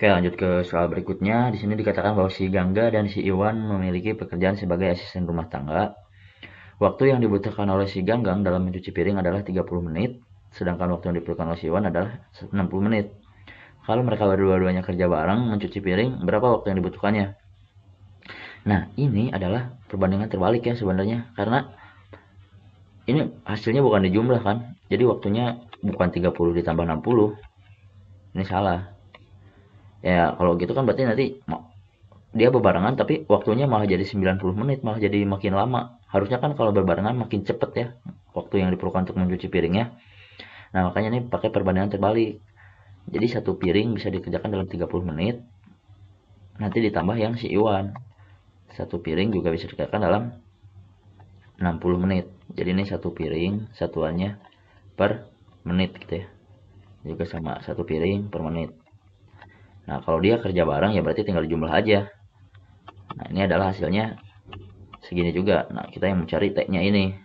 Oke, lanjut ke soal berikutnya. Di sini dikatakan bahwa si Gangga dan si Iwan memiliki pekerjaan sebagai asisten rumah tangga. Waktu yang dibutuhkan oleh si Ganggang dalam mencuci piring adalah 30 menit, sedangkan waktu yang diperlukan oleh si Iwan adalah 60 menit. Kalau mereka berdua-duanya kerja bareng mencuci piring, berapa waktu yang dibutuhkannya? Nah, ini adalah perbandingan terbalik ya sebenarnya, karena ini hasilnya bukan di jumlah kan. Jadi waktunya bukan 30 ditambah 60. Ini salah. Ya, kalau gitu kan berarti nanti dia berbarengan tapi waktunya malah jadi 90 menit, malah jadi makin lama. Harusnya kan kalau berbarengan makin cepet ya waktu yang diperlukan untuk mencuci piringnya. Nah, makanya ini pakai perbandingan terbalik. Jadi satu piring bisa dikerjakan dalam 30 menit, nanti ditambah yang si Iwan. Satu piring juga bisa dikerjakan dalam 60 menit. Jadi ini satu piring, satuannya per menit gitu ya. Juga sama satu piring per menit. Nah, kalau dia kerja bareng ya berarti tinggal jumlah aja. Nah, ini adalah hasilnya segini juga. Nah, kita yang mencari T-nya ini.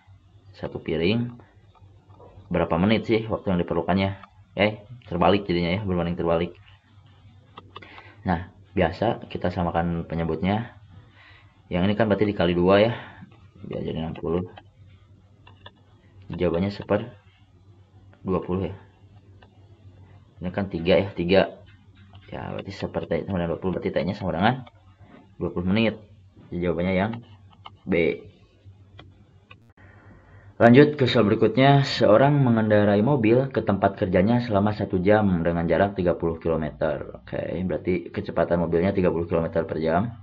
Satu piring berapa menit sih waktu yang diperlukannya? Terbalik jadinya ya, berbanding terbalik. Nah, biasa kita samakan penyebutnya. Yang ini kan berarti dikali 2 ya. Biar jadi 60. Jawabannya 20 ya. Ini kan 3 ya, 3. Ya, berarti seperti sama dengan 20, berarti T-nya sama dengan 20 menit. Jadi jawabannya yang B. Lanjut ke soal berikutnya, seorang mengendarai mobil ke tempat kerjanya selama 1 jam dengan jarak 30 km. Oke, berarti kecepatan mobilnya 30 km per jam.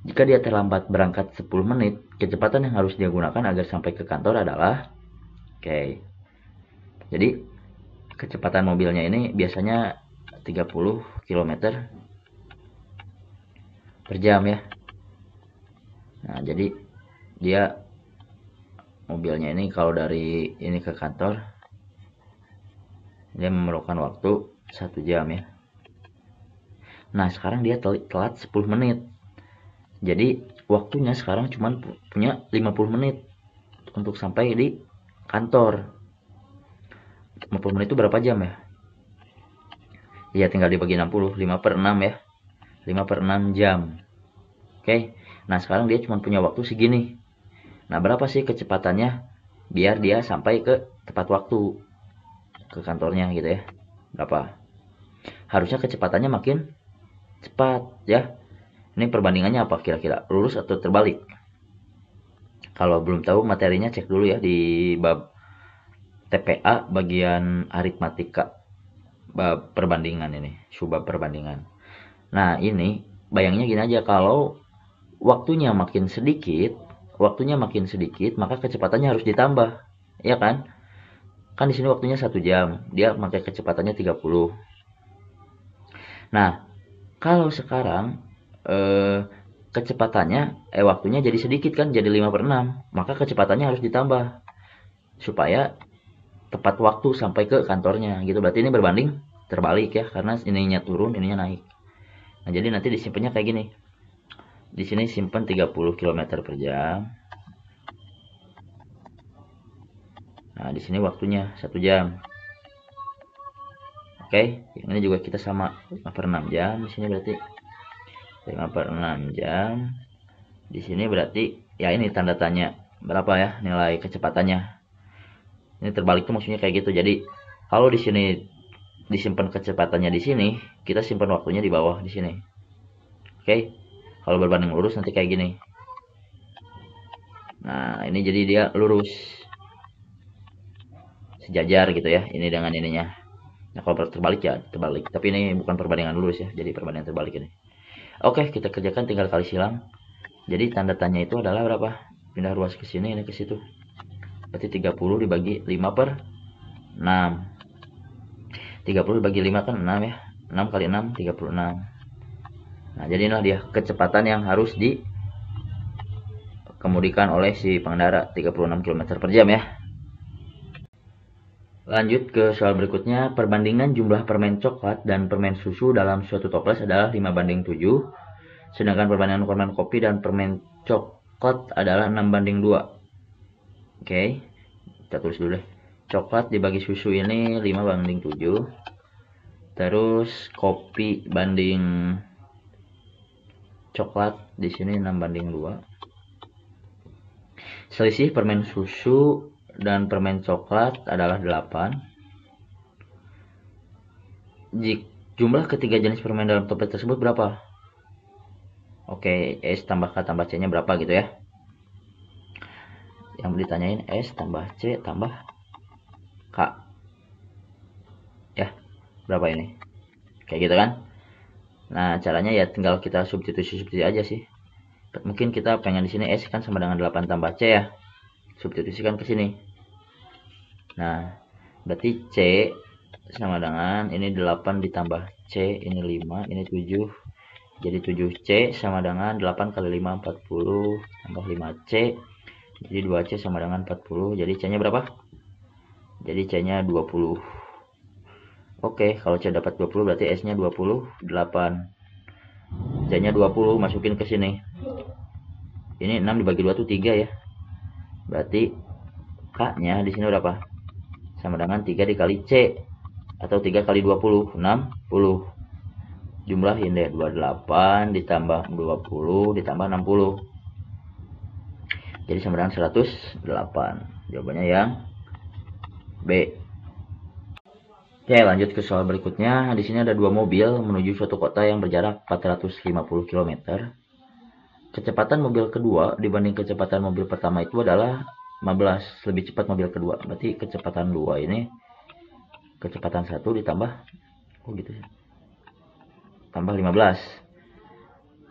Jika dia terlambat berangkat 10 menit, kecepatan yang harus dia gunakan agar sampai ke kantor adalah, oke, jadi kecepatan mobilnya ini biasanya 30 km per jam ya. Nah, jadi dia mobilnya ini kalau dari ini ke kantor dia memerlukan waktu 1 jam ya. Nah, sekarang dia telat 10 menit. Jadi waktunya sekarang cuma punya 50 menit untuk sampai di kantor. 50 menit itu berapa jam ya? Ya tinggal dibagi 60, 5 per 6 ya. 5 per 6 jam. Oke. Nah, sekarang dia cuma punya waktu segini. Nah, berapa sih kecepatannya biar dia sampai ke tepat waktu ke kantornya gitu ya? Berapa? Harusnya kecepatannya makin cepat ya. Ini perbandingannya apa kira-kira? Lurus atau terbalik? Kalau belum tahu materinya cek dulu ya di bab TPA bagian aritmatika, bab perbandingan ini, subbab perbandingan. Nah, ini bayangnya gini aja, kalau waktunya makin sedikit, maka kecepatannya harus ditambah. Ya kan? Kan di sini waktunya 1 jam, dia pakai kecepatannya 30. Nah, kalau sekarang kecepatannya waktunya jadi sedikit kan, jadi 5 per 6, maka kecepatannya harus ditambah supaya tepat waktu sampai ke kantornya gitu. Berarti ini berbanding terbalik ya, karena ininya turun, ininya naik. Nah, jadi nanti disimpannya kayak gini. Di sini simpan 30 km per jam. Nah, di sini waktunya 1 jam. Oke, yang ini juga kita sama 5 per 6 jam. Di sini berarti 5 per 6 jam. Di sini berarti ya ini tanda tanya berapa ya nilai kecepatannya. Ini terbalik tuh maksudnya kayak gitu. Jadi kalau di sini disimpan kecepatannya di sini, kita simpan waktunya di bawah di sini. Oke. Kalau berbanding lurus nanti kayak gini. Nah, ini jadi dia lurus. Sejajar gitu ya, ini dengan ininya. Nah, kalau terbalik ya terbalik. Tapi ini bukan perbandingan lurus ya, jadi perbandingan terbalik ini. Oke, kita kerjakan tinggal kali silang. Jadi tanda tanya itu adalah berapa? Pindah ruas ke sini, ini ke situ. Berarti 30 dibagi 5 per 6. 30 dibagi 5 kan 6 ya. 6 kali 6, 36. Nah, jadi inilah dia kecepatan yang harus dikemudikan oleh si pengendara, 36 km per jam ya. Lanjut ke soal berikutnya, perbandingan jumlah permen coklat dan permen susu dalam suatu toples adalah 5:7, sedangkan perbandingan permen kopi dan permen coklat adalah 6:2. Oke, kita tulis dulu deh. Coklat dibagi susu ini 5:7. Terus kopi banding coklat di sini 6:2. Selisih permen susu dan permen coklat adalah 8. Jumlah ketiga jenis permen dalam toples tersebut berapa? Oke, S tambah K tambah C nya berapa gitu ya. Yang ditanyain S tambah C tambah K. Ya, berapa ini? Kayak gitu kan. Nah, caranya ya tinggal kita substitusi aja sih. Mungkin kita pengen di sini S kan sama dengan 8 tambah C ya. Substitusikan ke sini. Nah, berarti C sama dengan ini 8 ditambah C, ini 5, ini 7. Jadi 7C sama dengan 8 kali 5 40 tambah 5C. Jadi 2C sama dengan 40. Jadi C-nya berapa? Jadi C-nya 20. Oke, kalau C dapat 20 berarti S-nya 28. C-nya 20 masukin ke sini. Ini 6 dibagi 2 itu 3 ya. Berarti K-nya di sini berapa? Sama dengan 3 dikali C atau 3 kali 20, 60. Jumlahin deh 28 ditambah 20 ditambah 60. Jadi sama dengan 108. Jawabannya yang B. Oke, lanjut ke soal berikutnya. Di sini ada dua mobil menuju suatu kota yang berjarak 450 km. Kecepatan mobil kedua dibanding kecepatan mobil pertama itu adalah 15, lebih cepat mobil kedua. Berarti kecepatan 2 ini kecepatan 1 ditambah gitu ya. Tambah 15.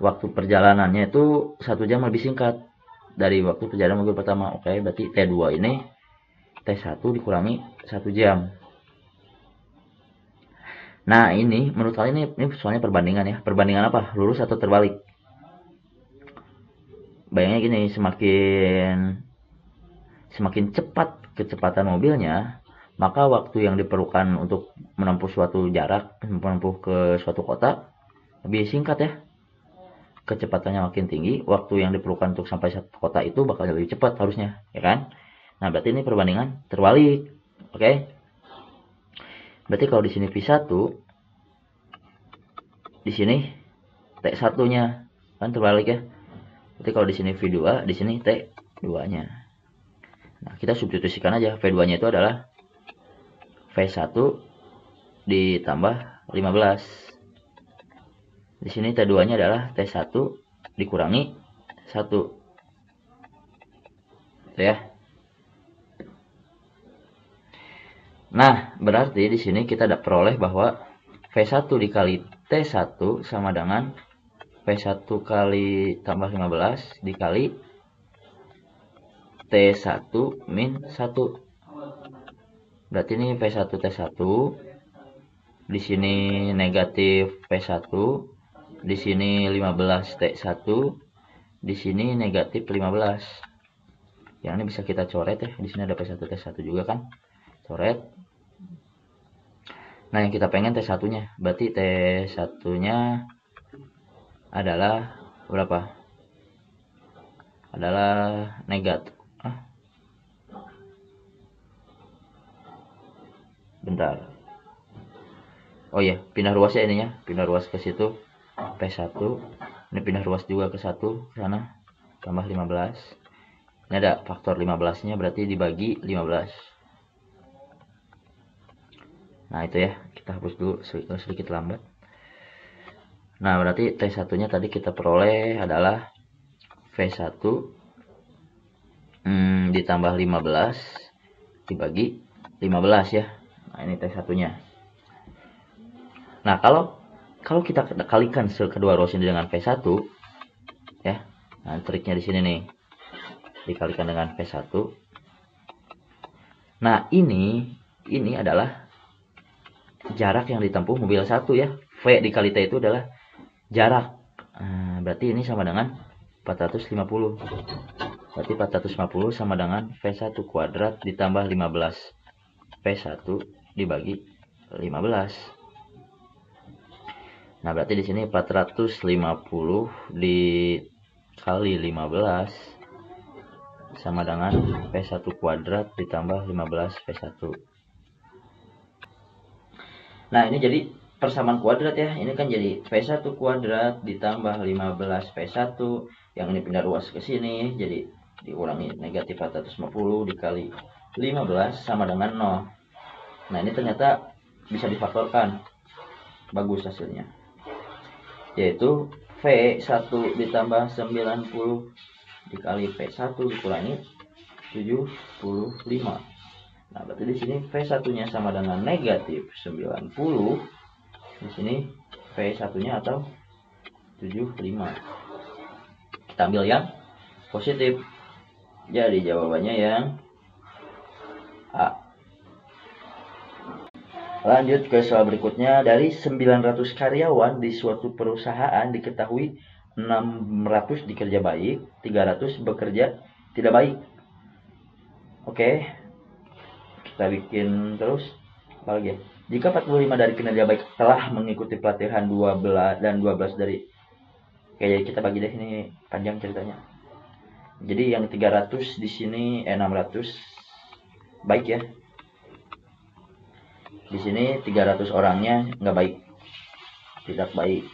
Waktu perjalanannya itu 1 jam lebih singkat dari waktu perjalanan mobil pertama. Oke, berarti T2 ini T1 dikurangi 1 jam. Nah, ini menurut kalian ini soalnya perbandingan ya. Perbandingan apa? Lurus atau terbalik? Bayangnya gini, semakin cepat kecepatan mobilnya, maka waktu yang diperlukan untuk menempuh suatu jarak, menempuh ke suatu kota lebih singkat ya. Kecepatannya makin tinggi, waktu yang diperlukan untuk sampai satu kota itu bakal lebih cepat harusnya, ya kan? Nah, berarti ini perbandingan terbalik. Oke. Berarti kalau di sini V1, di sini T1-nya kan terbalik ya. Berarti kalau di sini V2, di sini T2-nya. Nah, kita substitusikan aja. V2-nya itu adalah V1 ditambah 15. Di sini T2-nya adalah T1 dikurangi 1. Gitu ya. Nah, berarti di sini kita dapat peroleh bahwa V1 dikali T1 sama dengan V1 kali tambah 15 dikali T1 min 1. Berarti ini V1 T1. Di sini negatif V1. Di sini 15 T1. Di sini negatif 15. Yang ini bisa kita coret ya. Di sini ada V1 T1 juga kan. Coret. Nah, yang kita pengen T1-nya. Berarti T1-nya adalah berapa? Adalah negatif. Bentar. Oh iya, pindah ruasnya ininya. Pindah ruas ke situ. P1. Ini pindah ruas juga ke 1 ke sana. Tambah 15. Ini ada faktor 15-nya berarti dibagi 15. Nah, itu ya. Kita hapus dulu sedikit lambat. Nah, berarti T1-nya tadi kita peroleh adalah V1 ditambah 15 dibagi 15 ya. Nah, ini T1-nya. Nah, kalau kita kalikan kedua ruas ini dengan V1 ya. Nah, triknya di sini nih. Dikalikan dengan V1. Nah, ini adalah jarak yang ditempuh mobil 1 ya. V dikali T itu adalah jarak. Nah, berarti ini sama dengan 450. Berarti 450 sama dengan V1 kuadrat ditambah 15. V1 dibagi 15. Nah, berarti di sini 450 dikali 15 sama dengan V1 kuadrat ditambah 15 V1. Nah, ini jadi persamaan kuadrat ya. Ini kan jadi V1 kuadrat ditambah 15 V1. Yang ini pindah ruas ke sini, jadi dikurangi negatif 450 dikali 15 sama dengan 0. Nah, ini ternyata bisa difaktorkan. Bagus hasilnya. Yaitu V1 ditambah 90 dikali V1 dikurangi 75. Nah, berarti di sini V1-nya sama dengan negatif 90. Di sini V1-nya atau 75. Kita ambil yang positif. Jadi jawabannya yang A. Lanjut ke soal berikutnya. Dari 900 karyawan di suatu perusahaan diketahui 600 bekerja baik, 300 bekerja tidak baik. Oke. Kita bikin terus. Apa lagi? Jika 45 dari kinerja baik telah mengikuti pelatihan 12 dan 12 dari, kayak kita bagi deh, ini panjang ceritanya. Jadi yang 300 di sini 600 baik ya. Di sini 300 orangnya nggak baik, tidak baik.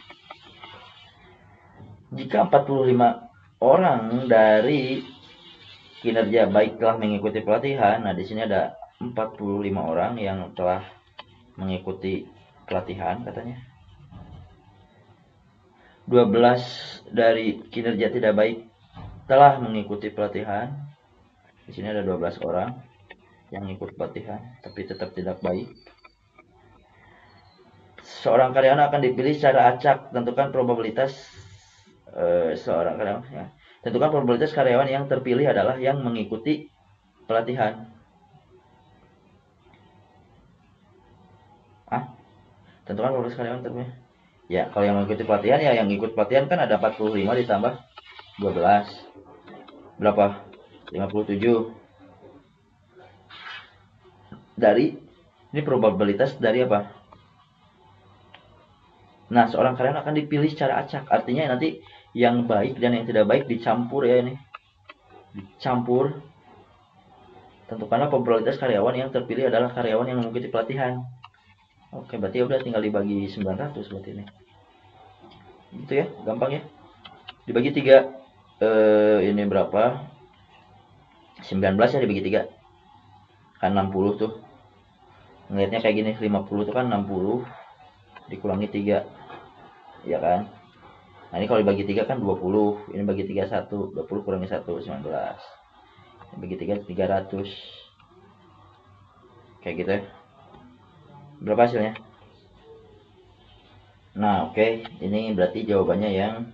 Jika 45 orang dari kinerja baik telah mengikuti pelatihan, nah di sini ada 45 orang yang telah mengikuti pelatihan katanya. 12 dari kinerja tidak baik telah mengikuti pelatihan. Di sini ada 12 orang yang ikut pelatihan tapi tetap tidak baik. Seorang karyawan akan dipilih secara acak. Tentukan probabilitas seorang karyawan ya. Tentukan probabilitas karyawan yang terpilih adalah yang mengikuti pelatihan. Tentukan probabilitas karyawan terpilih. Ya, kalau yang mengikuti pelatihan ya yang ikut pelatihan kan ada 45 ditambah 12. Berapa? 57. Dari ini probabilitas dari apa? Nah, seorang karyawan akan dipilih secara acak. Artinya nanti yang baik dan yang tidak baik dicampur ya ini. Dicampur. Tentukanlah probabilitas karyawan yang terpilih adalah karyawan yang mengikuti pelatihan. Oke, berarti udah tinggal dibagi 900 berarti ini. Gitu ya, gampang ya. Dibagi 3. Ini berapa? 19 ya dibagi 3. Kan 60 tuh. Ngelihatnya kayak gini, 50 tuh kan 60 dikurangi 3. Ya kan? Nah, ini kalau dibagi 3 kan 20. Ini bagi 3 1. 20 kurangi 1 19. Ini bagi 3 300. Kayak gitu ya. Berapa hasilnya? Nah, oke. Ini berarti jawabannya yang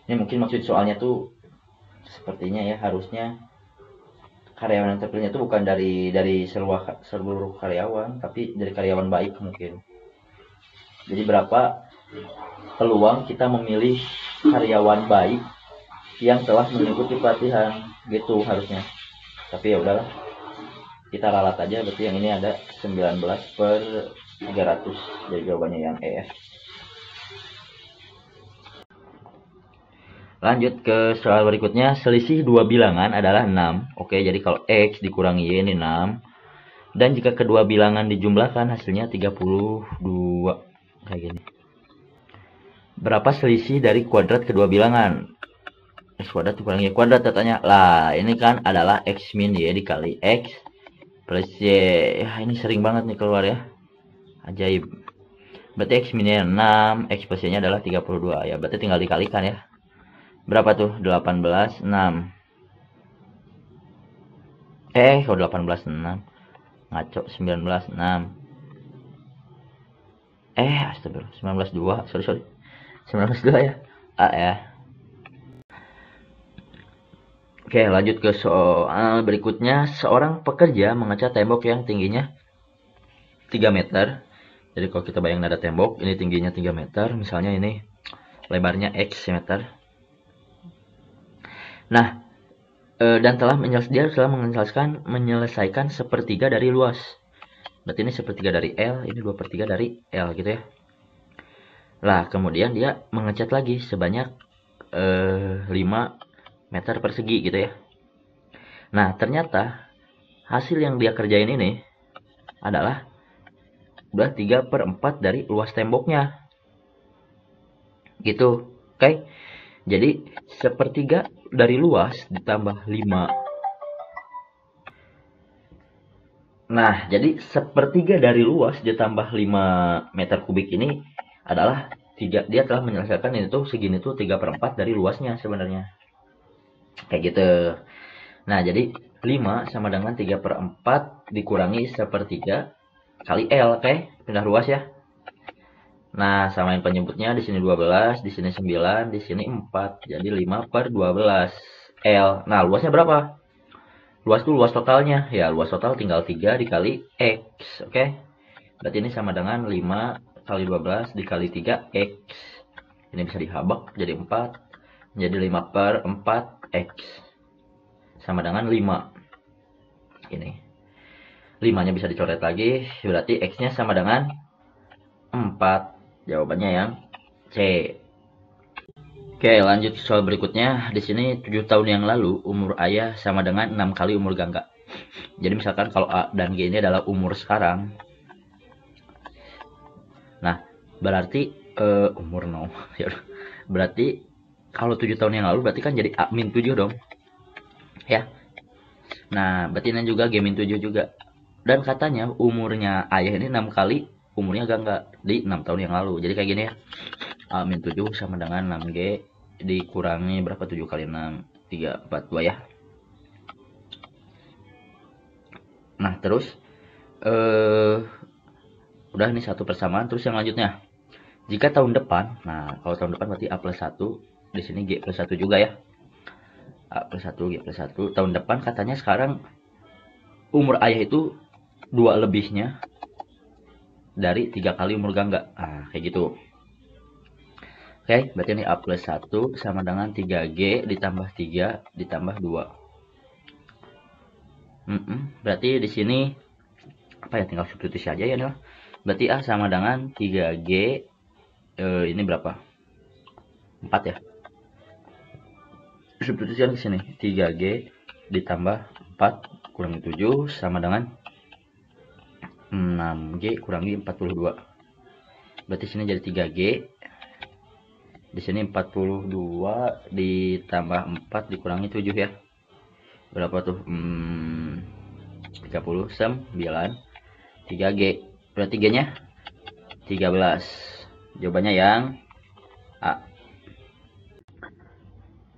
ini mungkin maksud soalnya tuh sepertinya ya, harusnya karyawan yang terpilihnya itu bukan dari seluruh karyawan, tapi dari karyawan baik mungkin. Jadi berapa peluang kita memilih karyawan baik yang telah mengikuti pelatihan, gitu harusnya. Tapi ya udahlah, kita ralat aja. Berarti yang ini ada 19/300. Jadi jawabannya yang E ya. Lanjut ke soal berikutnya. Selisih dua bilangan adalah 6. Oke, jadi kalau X dikurangi Y ini 6. Dan jika kedua bilangan dijumlahkan hasilnya 32. Kayak gini. Berapa selisih dari kuadrat kedua bilangan? X kuadrat dikurangi Y kuadrat katanya. Lah, ini kan adalah X min Y dikali X plus Y. Ya, ini sering banget nih keluar ya. Ajaib. Berarti X min-nya 6, X plus Y-nya adalah 32. Ya, berarti tinggal dikalikan ya. Berapa tuh? 18, 6. Kalau 18, 6. Ngaco, 19, 6. Astagfirullah, 19, 2. Sorry. 19, 2 ya. A ya. Oke, lanjut ke soal berikutnya. Seorang pekerja mengecat tembok yang tingginya 3 meter. Jadi kalau kita bayangin ada tembok, ini tingginya 3 meter. Misalnya ini lebarnya X meter. Nah, dan dia telah menyelesaikan sepertiga dari luas. Berarti ini sepertiga dari L, ini 2/3 dari L gitu ya. Lah, kemudian dia mengecat lagi sebanyak 5 meter persegi gitu ya. Nah, ternyata hasil yang dia kerjain ini adalah udah 3/4 dari luas temboknya. Gitu. Oke. Jadi sepertiga dari luas ditambah 5. Nah, jadi sepertiga dari luas ditambah 5 meter kubik ini adalah dia telah menyelesaikan ini tuh segini tuh 3/4 dari luasnya sebenarnya. Kayak gitu. Nah, jadi 5 sama dengan 3/4 dikurangi sepertiga kali L, oke? Pindah luas ya. Nah, samain penyebutnya di sini 12, di sini 9, di sini 4. Jadi 5/12 L. Nah, luasnya berapa? Luas tuh luas totalnya. Ya, luas total tinggal 3 dikali X, oke? Berarti ini sama dengan 5 kali 12 dikali 3X. Ini bisa dihabak jadi 4. Jadi 5/4X. Sama dengan 5. Ini. 5-nya bisa dicoret lagi. Berarti X-nya sama dengan 4. Jawabannya yang C. Oke, lanjut ke soal berikutnya. Di sini 7 tahun yang lalu umur ayah sama dengan 6 kali umur Gangga. Jadi misalkan kalau A dan G ini adalah umur sekarang. Nah, berarti umur no. Berarti kalau 7 tahun yang lalu berarti kan jadi A-7 dong. Ya. Nah, berarti ini juga G-7 juga. Dan katanya umurnya ayah ini 6 kali umurnya Gangga di 6 tahun yang lalu. Jadi kayak gini ya. A-7 sama dengan 6G dikurangi berapa 7 kali 6? 3, 4, 2 ya. Nah, terus udah nih satu persamaan. Terus yang lanjutnya. Jika tahun depan, nah kalau tahun depan berarti A+1, di sini G+1 juga ya. A+1, G+1. Tahun depan katanya sekarang umur ayah itu 2 lebihnya dari 3 kali umur Gangga. Nah, kayak gitu. Oke, berarti ini A+1 sama dengan 3G ditambah 3 ditambah 2. Berarti di sini apa ya, tinggal substitusi aja ya nih. Berarti A sama dengan 3G, ini berapa? 4 ya. Substitusikan ke sini. 3G ditambah 4 kurangi 7 sama dengan 6G kurangi 42. Berarti sini jadi 3G. Di sini 42 ditambah 4 dikurangi 7 ya. Berapa tuh? 39. 3G. Berarti G-nya 13. Jawabannya yang A.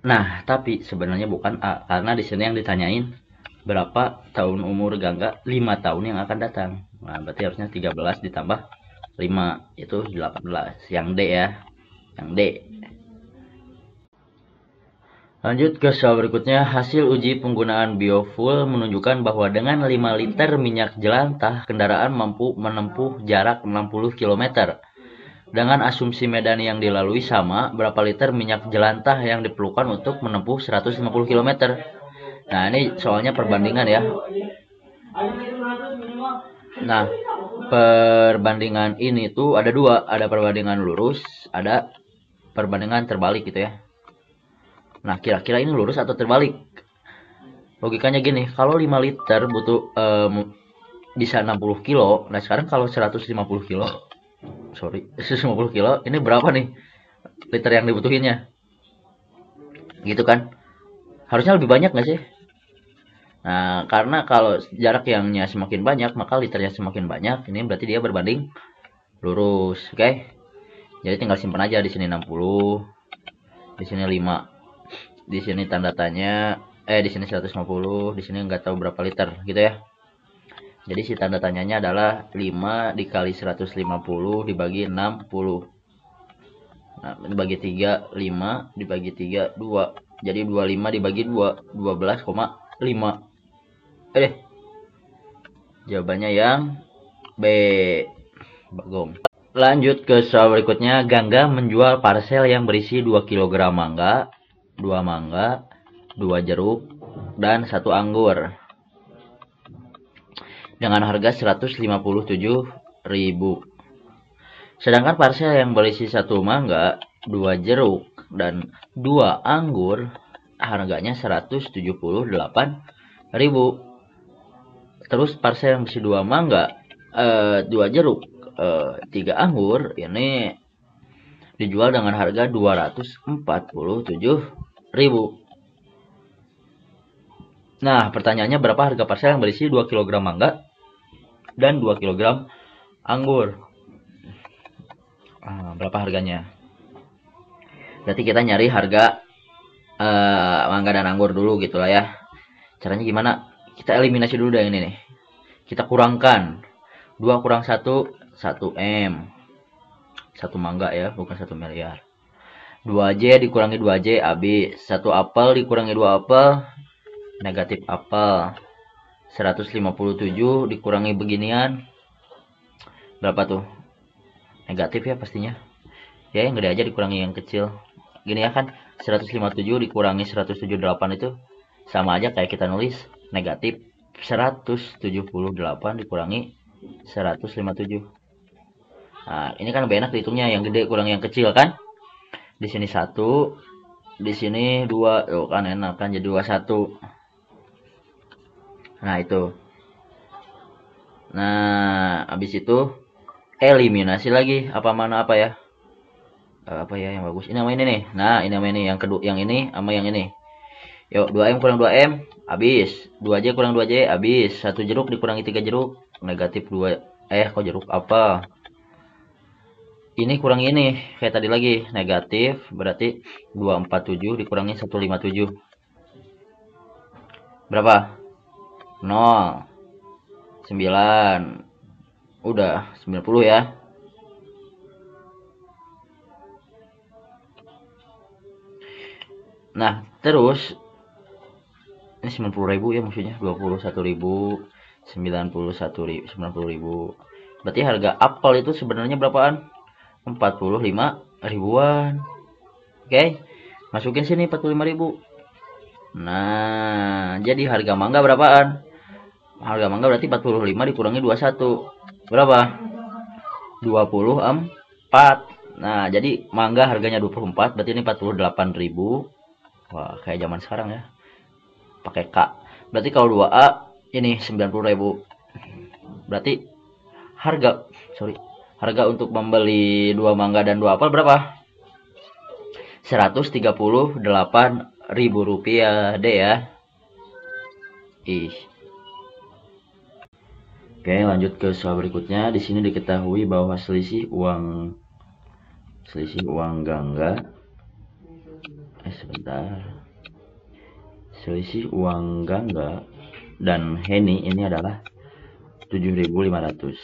Nah, tapi sebenarnya bukan A, karena di sini yang ditanyain berapa tahun umur Gangga 5 tahun yang akan datang. Nah, berarti harusnya 13 ditambah 5 itu 18. Yang D ya. Yang D. Lanjut ke soal berikutnya. Hasil uji penggunaan biofuel menunjukkan bahwa dengan 5 liter minyak jelantah, kendaraan mampu menempuh jarak 60 km. Dengan asumsi medan yang dilalui sama, berapa liter minyak jelantah yang diperlukan untuk menempuh 150 km? Nah, ini soalnya perbandingan ya. Nah, perbandingan ini tuh ada dua. Ada perbandingan lurus, ada perbandingan terbalik gitu ya. Nah, kira-kira ini lurus atau terbalik? Logikanya gini, kalau 5 liter butuh bisa 60 kilo. Nah, sekarang kalau 150 kilo, 150 kilo, ini berapa nih liter yang dibutuhinnya? Gitu kan? Harusnya lebih banyak nggak sih? Nah, karena kalau jarak yangnya semakin banyak, maka liternya semakin banyak. Ini berarti dia berbanding lurus, oke? Jadi tinggal simpan aja di sini 60, di sini 5. Di sini tanda tanya, di sini 150, di sini nggak tahu berapa liter gitu ya. Jadi si tanda tanyanya adalah 5 dikali 150 dibagi 60. Nah, dibagi 3, 5 dibagi 3, 2. Jadi 25 dibagi 2, 12,5. Jawabannya yang B. Bagong. Lanjut ke soal berikutnya. Gangga menjual parsel yang berisi 2 kg mangga, 2 mangga, 2 jeruk, dan 1 anggur dengan harga 157.000. Sedangkan parsel yang berisi 1 mangga, 2 jeruk, dan 2 anggur harganya 178.000. Terus parsel yang berisi 2 mangga, 2 jeruk, 3 anggur ini dijual dengan harga 247.000. Nah, pertanyaannya berapa harga parcel yang berisi 2 kg mangga dan 2 kg anggur? Berapa harganya? Berarti kita nyari harga mangga dan anggur dulu gitu lah ya. Caranya gimana? Kita eliminasi dulu yang ini nih. Kita kurangkan 2 kurang 1, 1 M. 1 mangga ya, bukan 1 miliar. 2J dikurangi 2J habis. 1 apel dikurangi 2 apel, negatif apel. 157 dikurangi beginian, berapa tuh? Negatif ya pastinya. Ya yang gede aja dikurangi yang kecil. Gini ya kan, 157 dikurangi 178 itu sama aja kayak kita nulis negatif 178 dikurangi 157. Nah, ini kan lebih enak dihitungnya yang gede kurang yang kecil kan? Di sini 1, di sini 2. Tuh kan enak kan jadi 21. Nah, itu. Nah, habis itu eliminasi lagi apa mana apa ya? Apa ya yang bagus? Ini sama ini nih. Nah, ini sama ini yang kedua, yang ini sama yang ini. Yuk, 2M kurang 2M habis. 2J kurang 2J habis. 1 jeruk dikurangi 3 jeruk, negatif 2. Kok jeruk apa? Ini kurang ini, kayak tadi lagi, negatif, berarti 247 dikurangi 157. Berapa? 0. 9. Udah, 90 ya. Nah, terus ini 90.000 ya maksudnya, 21.000, 90.000. Berarti harga apel itu sebenarnya berapaan? 45 ribuan. Oke. Masukin sini 45.000. Nah, jadi harga mangga berapaan? Harga mangga berarti 45 dikurangi 21. Berapa? 24. Nah, jadi mangga harganya 24, berarti ini 48.000. Wah, kayak zaman sekarang ya. Pakai K. Berarti kalau 2A ini 90.000. Berarti harga untuk membeli 2 mangga dan 2 apel berapa? 138.000 rupiah deh ya. Oke, lanjut ke soal berikutnya. Di sini diketahui bahwa selisih uang Gangga. Selisih uang Gangga dan Heni ini adalah 7.500.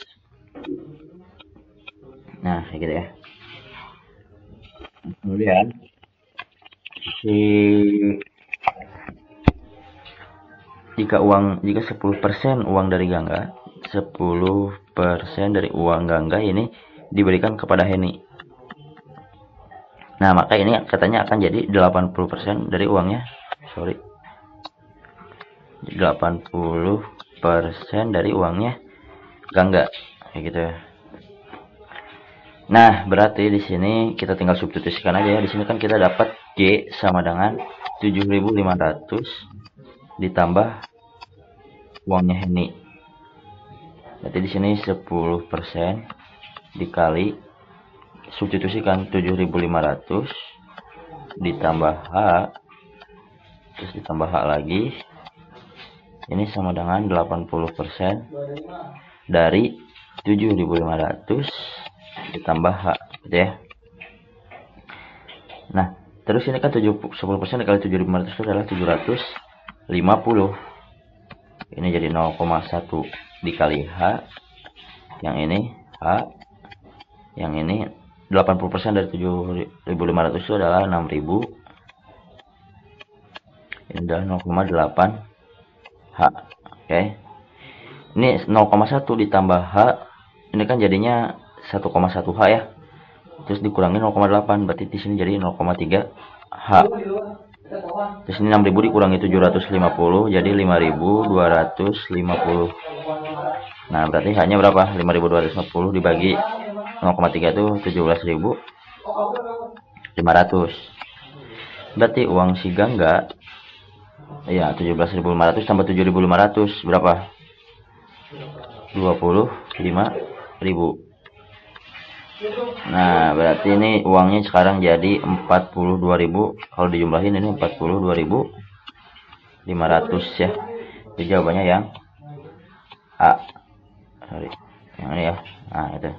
Nah, kayak gitu ya. Kemudian jika 10% uang dari Gangga, 10% dari uang Gangga ini diberikan kepada Heni. Nah, maka ini katanya akan jadi 80% dari uangnya. 80% dari uangnya Gangga, kayak gitu ya. Nah, berarti di sini kita tinggal substitusikan aja ya. Di sini kan kita dapat G sama dengan 7.500 ditambah uangnya Heni. Berarti di sini 10% dikali substitusikan 7.500 ditambah H, terus ditambah H lagi. Ini sama dengan 80% dari 7.500 ditambah H gitu ya. Nah, terus ini kan 10% dikali 7.500 itu adalah 750. Ini jadi 0,1 dikali H. Yang ini H. Yang ini 80% dari 7.500 itu adalah 6.000. Ini adalah 0,8 H. Oke. Ini 0,1 ditambah H. Ini kan jadinya 1,1 H ya. Terus dikurangi 0,8, berarti di sini jadi 0,3 H. Terus ini 6.000 dikurangi 750 jadi 5.250. Nah, berarti hanya berapa? 5.250 dibagi 0,3 itu 17.500. Berarti uang si Gangga ya 17.500 tambah 7.500 berapa? 25.000. Nah, berarti ini uangnya sekarang jadi 42.000. Kalau dijumlahin ini 42.500 ya. Jadi jawabannya yang A. Sorry. Yang ini ya. Nah, itu.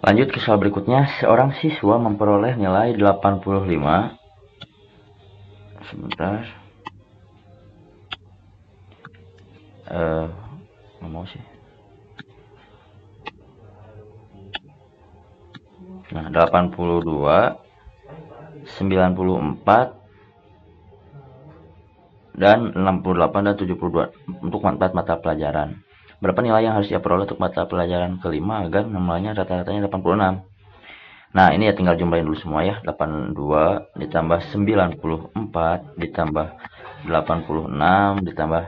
Lanjut ke soal berikutnya. Seorang siswa memperoleh nilai 85. Sebentar. Nggak mau sih. Nah, 82, 94, dan 68 dan 72 untuk mata pelajaran. Berapa nilai yang harus ia peroleh untuk mata pelajaran kelima agar nilainya rata-ratanya 86? Nah, ini ya tinggal jumlahin dulu semua ya. 82 ditambah 94 ditambah 86 ditambah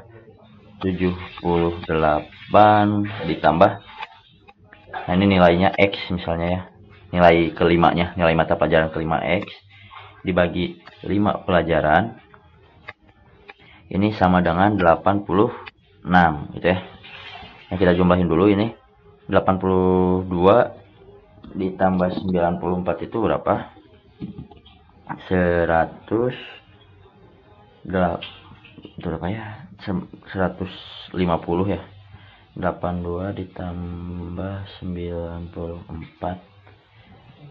78 ditambah, nah ini nilainya X misalnya ya. Nilai kelimanya, nilai mata pelajaran kelima X dibagi 5 pelajaran. Ini sama dengan 86 gitu ya. Yang kita jumlahin dulu ini 82 ditambah 94 itu berapa? 100 berapa ya? 150 ya. 82 ditambah 94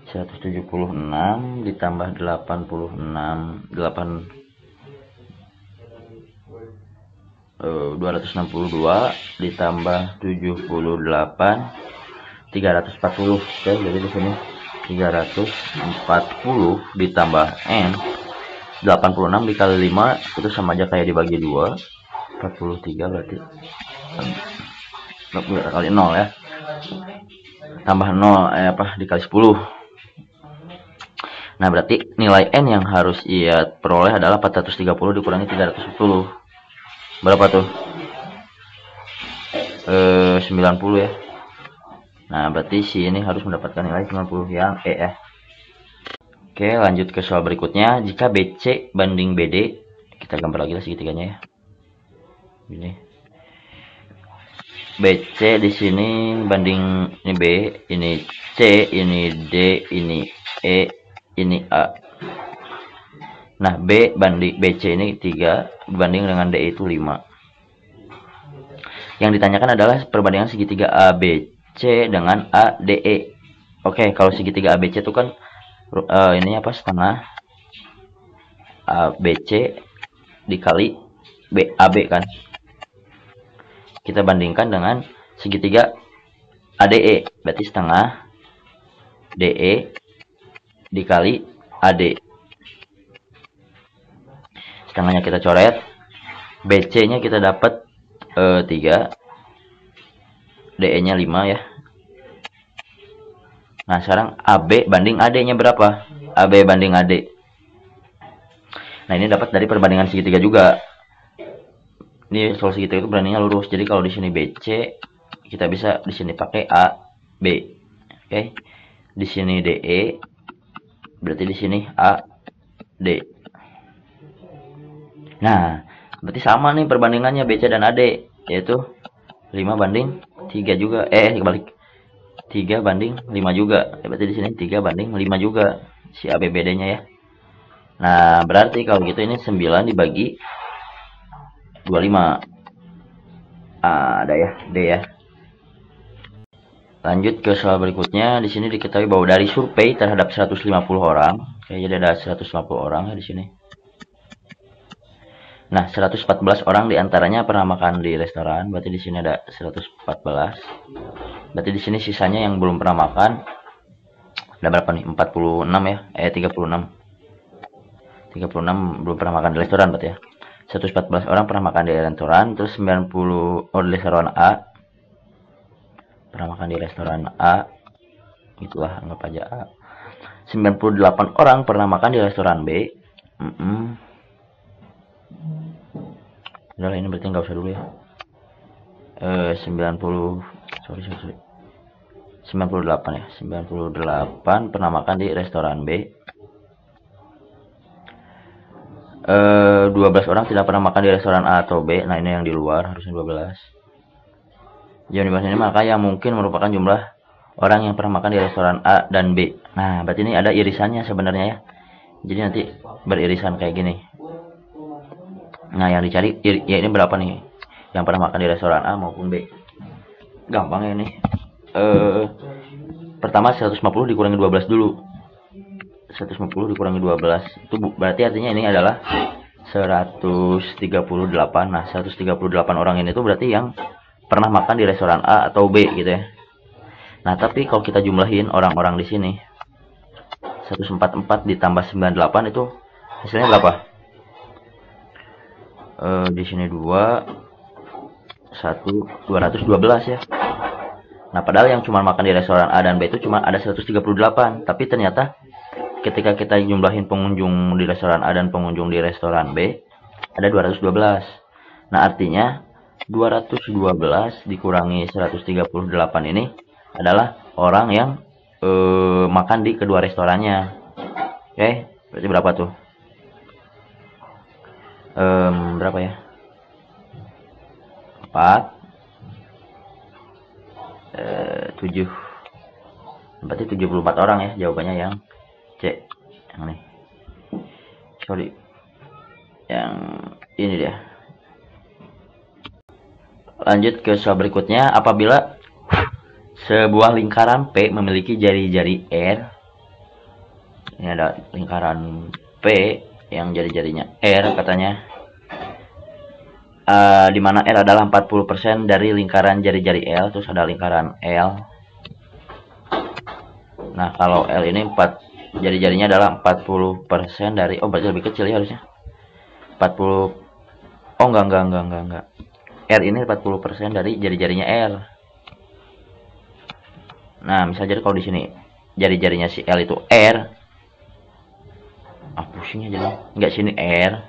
176 ditambah 86 262 ditambah 78 340. Oke, jadi di sini 340 ditambah N 86 dikali 5 itu sama aja kayak dibagi 2, 43 berarti kali 0 ya, tambah 0 dikali 10. Nah, berarti nilai N yang harus ia peroleh adalah 430 dikurangi 310. Berapa tuh? 90 ya. Nah, berarti si ini harus mendapatkan nilai 90 yang E ya. Oke, lanjut ke soal berikutnya. Jika BC banding BD, kita gambar lagi lah segitiganya ya. Ini BC di sini banding ini B, ini C, ini D, ini E, ini A. Nah, B banding BC ini 3 dibanding dengan D itu 5. Yang ditanyakan adalah perbandingan segitiga ABC dengan ADE. Oke, kalau segitiga ABC itu kan ini apa, setengah ABC dikali AB kan. Kita bandingkan dengan segitiga ADE, berarti setengah DE dikali AD. Setengahnya kita coret, BC-nya kita dapat 3, DE-nya 5 ya. Nah, sekarang AB banding AD-nya berapa? AB banding AD. Nah, ini dapat dari perbandingan segitiga juga. Ini soal segitiga itu bandingnya lurus. Jadi kalau di sini BC, kita bisa di sini pakai AB. Oke. Di sini DE, berarti di sini AD. Nah, berarti sama nih perbandingannya BC dan AD, yaitu 5 banding 3 juga. Kebalik. 3 banding 5 juga. Berarti di sini 3 banding 5 juga si ABBD-nya ya. Nah, berarti kalau gitu ini 9 dibagi 25. Ada ya, D ya. Lanjut ke soal berikutnya. Di sini diketahui bahwa dari survei terhadap 150 orang, jadi ada 150 orang ya di sini. Nah, 114 orang diantaranya pernah makan di restoran, berarti di sini ada 114. Berarti di sini sisanya yang belum pernah makan ada berapa nih? 46 ya? 36. 36 belum pernah makan di restoran berarti ya. 114 orang pernah makan di restoran, terus 90 di restoran A. Pernah makan di restoran A. Itulah, anggap aja A. 98 orang pernah makan di restoran B. Udah, ini berarti nggak usah dulu ya. 98 ya. 98 pernah makan di restoran B. 12 orang tidak pernah makan di restoran A atau B. Nah, ini yang di luar, harusnya 12. Yang dibahas ini maka yang mungkin merupakan jumlah orang yang pernah makan di restoran A dan B. Nah, berarti ini ada irisannya sebenarnya ya. Jadi nanti beririsan kayak gini. Nah, yang dicari ya ini berapa nih yang pernah makan di restoran A maupun B. Gampang ya ini. Pertama 150 dikurangi 12 dulu. 150 dikurangi 12 itu berarti artinya ini adalah 138. Nah, 138 orang ini tuh berarti yang pernah makan di restoran A atau B gitu ya. Nah, tapi kalau kita jumlahin orang-orang di sini 144 ditambah 98 itu hasilnya berapa? Di sini 2 1 212 ya. Nah, padahal yang cuma makan di restoran A dan B itu cuma ada 138, tapi ternyata ketika kita jumlahin pengunjung di restoran A dan pengunjung di restoran B ada 212. Nah, artinya 212 dikurangi 138 ini adalah orang yang makan di kedua restorannya. Oke, berarti berapa tuh? Berapa ya? 7. Berarti 74 orang ya jawabannya yang C. Yang ini. Sorry. Yang ini dia. Lanjut ke soal berikutnya. Apabila sebuah lingkaran P memiliki jari-jari R. Ini ada lingkaran P yang jari-jarinya R katanya. Di mana R adalah 40% dari lingkaran jari-jari L, terus ada lingkaran L. Nah, kalau L ini jari-jarinya adalah 40% dari, berarti lebih kecil ya harusnya. 40. Oh, enggak. R ini 40% dari jari-jarinya L. Nah, misalnya kalau di sini jari-jarinya si L itu R. Pusingnya jadi. Enggak, sini R.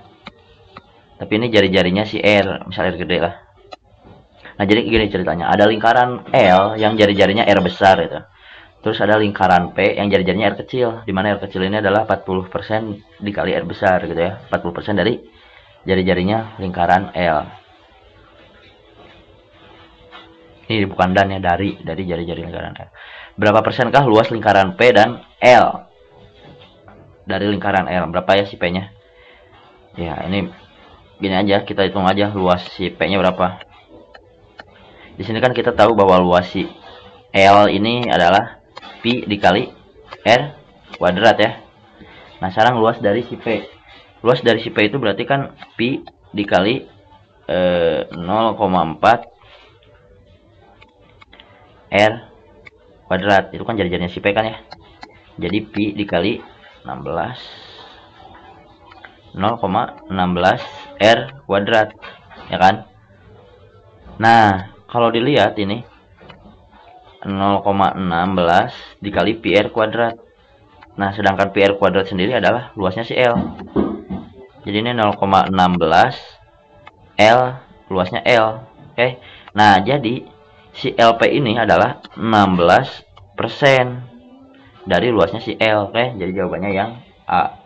Tapi ini jari-jarinya si R, misal R gede lah. Nah, jadi gini ceritanya. Ada lingkaran L yang jari-jarinya R besar itu. Terus ada lingkaran P yang jari-jarinya R kecil. Dimana R kecil ini adalah 40% dikali R besar gitu ya. 40% dari jari-jarinya lingkaran L. Ini bukan dan ya, dari jari-jari lingkaran L. Berapa persenkah luas lingkaran P dan L? Dari lingkaran L. Berapa ya si P-nya? Ya, ini gini aja, kita hitung aja luas si P-nya berapa. Di sini kan kita tahu bahwa luas si L ini adalah pi dikali R kuadrat ya. Nah, sekarang luas dari si P. Luas dari si P itu berarti kan pi dikali 0,4 R kuadrat. Itu kan jari-jarinya si P kan ya. Jadi pi dikali 0,16 R kuadrat ya kan. Nah, kalau dilihat ini 0,16 dikali pi R kuadrat. Nah, sedangkan pi R kuadrat sendiri adalah luasnya si L. Jadi ini 0,16 L, luasnya L. Oke. Nah, jadi si LP ini adalah 16% dari luasnya si L. Oke, jadi jawabannya yang A.